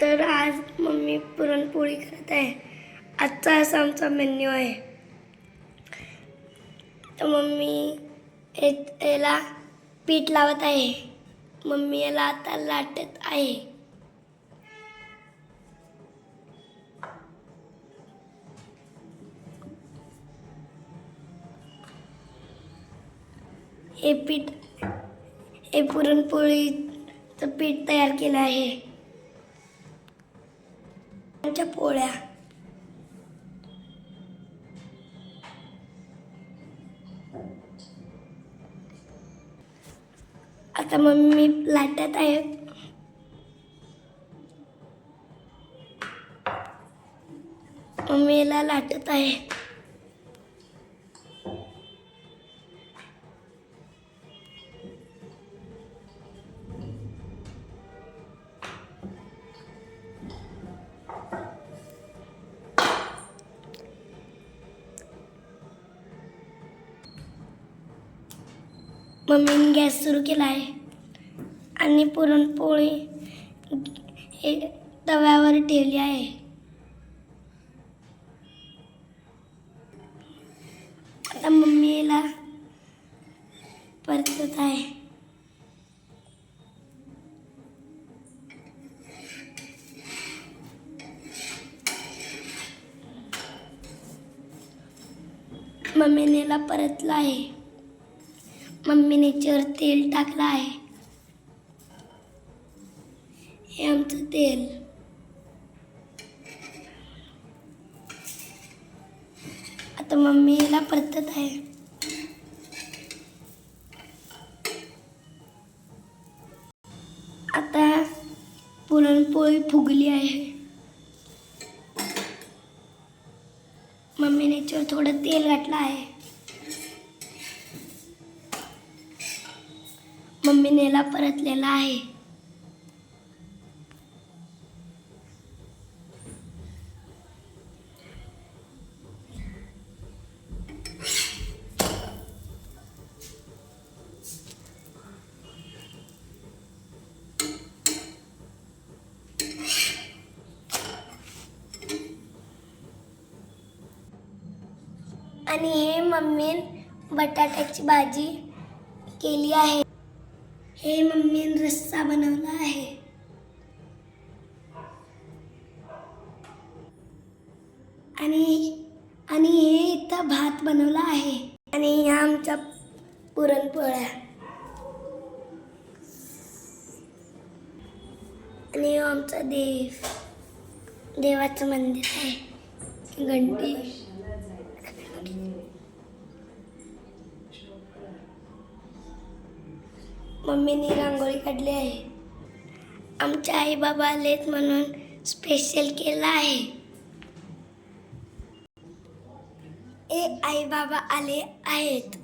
तर आज मम्मी पुरणपोळी करत आहे. आजचा असा आमचा मेन्यू आहे. तर मम्मी याला पीठ लावत आहे. मम्मी याला आता लाटत आहे. हे पुरणपोळीचं पीठ तयार केलं आहे. आमच्या पोळ्या आता मम्मी लाटत आहे. मम्मी याला लाटत आहे. मम्मीने गॅस सुरू केला आहे आणि पुरणपोळी तव्यावर ठेवली आहे. आता मम्मी याला परतत आहे. मम्मीने याला परतलं आहे. मम्मीने याच्यावर तेल टाकलं आहे. हे आमचं तेल. आता मम्मी याला परतत आहे. आता पुरणपोळी फुगली आहे. मम्मीने याच्यावर थोडं तेल घातलं आहे. मम्मीने याला परतलेला आहे. आणि हे मम्मीने बटाट्याची भाजी केली आहे. हे मम्मीने रस्सा बनवला आहे. आणि हे इथं भात बनवला आहे. आणि ह्या आमच्या पुरणपोळ्या. आणि आमचा देवाचं मंदिर आहे. घंटी. मम्मीने रांगोळी काढली आहे. आमचे आई बाबा आलेत म्हणून स्पेशल केलं आहे. आई बाबा आले आहेत.